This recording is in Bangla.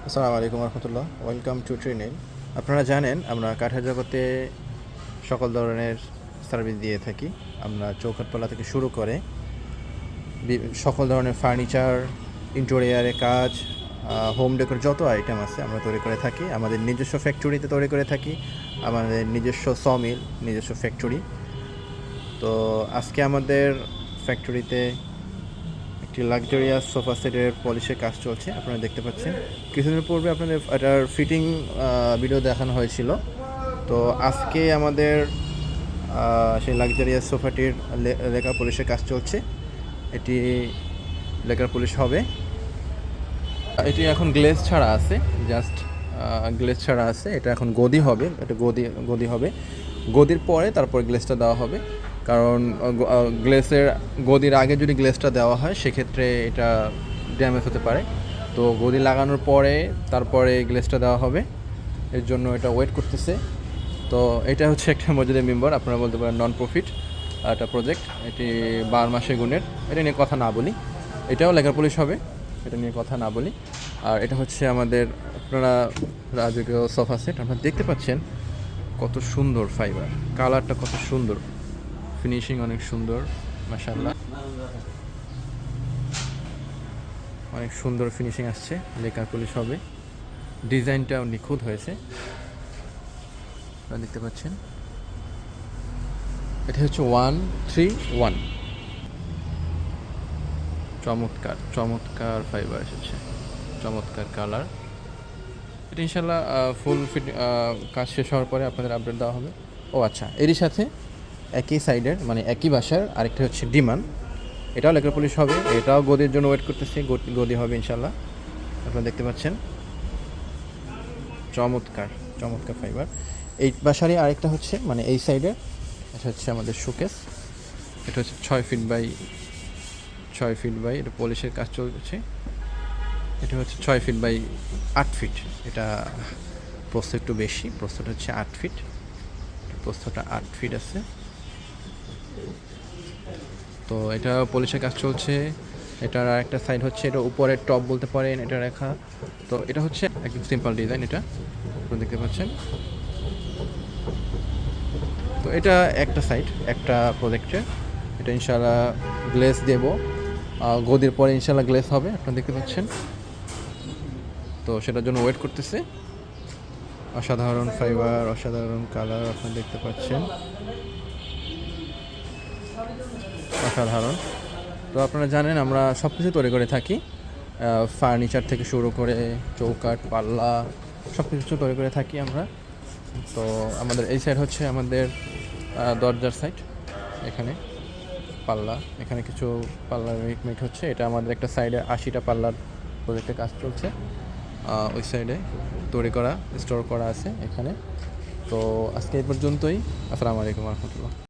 আসসালামু আলাইকুম রহমতুল্লাহ, ওয়েলকাম টু ট্রেনিং। আপনারা জানেন আমরা কাঠের জগতে সকল ধরনের সার্ভিস দিয়ে থাকি। আমরা চৌকাঠপাল্লা থেকে শুরু করে সকল ধরনের ফার্নিচার, ইন্টেরিয়ারে কাজ, হোম ডেকোর যত আইটেম আছে আমরা তৈরি করে থাকি। আমাদের নিজস্ব ফ্যাক্টরিতে তৈরি করে থাকি, আমাদের নিজস্ব সমিল, নিজস্ব ফ্যাক্টরি। তো আজকে আমাদের ফ্যাক্টরিতে একটি লাক্সারিয়াস সোফা সেটের পলিশের কাজ চলছে, আপনারা দেখতে পাচ্ছেন। কিছুদিন পূর্বে আপনাদের এটার ফিটিং ভিডিও দেখানো হয়েছিল। তো আজকে আমাদের সেই লাক্সারিয়াস সোফাটির লেকার পলিশের কাজ চলছে। এটি লেকার পলিশ হবে। এটি এখন গ্লেজ ছাড়া আছে, জাস্ট গ্লেজ ছাড়া আছে। এটা এখন গদি হবে, এটা গদি হবে। গদির পরে তারপর গ্লেজটা দেওয়া হবে, কারণ গ্লেসের গদির আগে যদি গ্লেসটা দেওয়া হয় সেক্ষেত্রে এটা ড্যামেজ হতে পারে। তো গদি লাগানোর পরে তারপরে গ্লেসটা দেওয়া হবে, এর জন্য এটা ওয়েট করতেছে। তো এটা হচ্ছে একটা মসজিদের মেম্বার, আপনারা বলতে পারেন নন প্রফিট একটা প্রজেক্ট। এটি 12 মাসে গুণের, এটা নিয়ে কথা না বলি। এটাও লেখার পুলিশ হবে, এটা নিয়ে কথা না বলি। আর এটা হচ্ছে আমাদের আপনারা রাজকীয় সোফা সেট, আপনারা দেখতে পাচ্ছেন কত সুন্দর ফাইবার, কালারটা কত সুন্দর, ফিনিশিং অনেক সুন্দর, মাশাআল্লাহ অনেক সুন্দর ফিনিশিং আসছে। লেকার পলিশ হবে, ডিজাইনটাও নিখুঁত হয়েছে, আপনারা দেখতে পাচ্ছেন। এটা হচ্ছে 131, চমৎকার চমৎকার ফাইবার এসেছে, চমৎকার কালার। এটা ইনশাল্লাহ ফুল ফিট কাজ শেষ হওয়ার পরে আপনাদের আপডেট দেওয়া হবে। ও আচ্ছা, এরই সাথে একই সাইডের মানে একই বাসার আরেকটা হচ্ছে ডিমান, এটাও লেকার পলিশ হবে। এটাও গদির জন্য ওয়েট করতেছি, গদি হবে ইনশাল্লাহ, আপনারা দেখতে পাচ্ছেন। চমৎকার চমৎকার ফাইবার। এই বাসারই আরেকটা হচ্ছে মানে এই সাইডের, এটা হচ্ছে আমাদের শোকেস। এটা হচ্ছে 6 ফিট বাই 6 ফিট বাই, এটা পলিশের কাজ চলছে। এটা হচ্ছে 6 ফিট বাই 8 ফিট। এটা প্রস্থ একটু বেশি, প্রস্থটা হচ্ছে 8 ফিট, প্রস্থটা 8 ফিট আছে। তো এটা পলিশের কাজ চলছে। এটার আরেকটা সাইড হচ্ছে, এটা উপরের টপ বলতে পারেন এটা রেখা। তো এটা হচ্ছে একদম সিম্পল ডিজাইন, এটা আপনারা দেখতে পাচ্ছেন। তো এটা একটা সাইড, একটা প্রজেক্টে। এটা ইনশাআল্লাহ গ্লেস দেব, গদির পরে ইনশাআল্লাহ গ্লেস হবে, আপনারা দেখতে পাচ্ছেন। তো সেটার জন্য ওয়েট করতেছে। অসাধারণ ফাইবার, অসাধারণ কালার, আপনারা দেখতে পাচ্ছেন, অসাধারণ। তো আপনারা জানেন আমরা সব কিছু তৈরি করে থাকি, ফার্নিচার থেকে শুরু করে চৌকাঠ, পাল্লা, সব কিছু তৈরি করে থাকি আমরা। তো আমাদের এই সাইড হচ্ছে আমাদের দরজার সাইড, এখানে পাল্লা, এখানে কিছু পাল্লার মেট হচ্ছে। এটা আমাদের একটা সাইডে 80টা পাল্লার প্রজেক্টের কাজ চলছে, ওই সাইডে তৈরি করা, স্টোর করা আছে এখানে। তো আজকে এই পর্যন্তই। আসসালামু আলাইকুম রহমতুল্লাহ।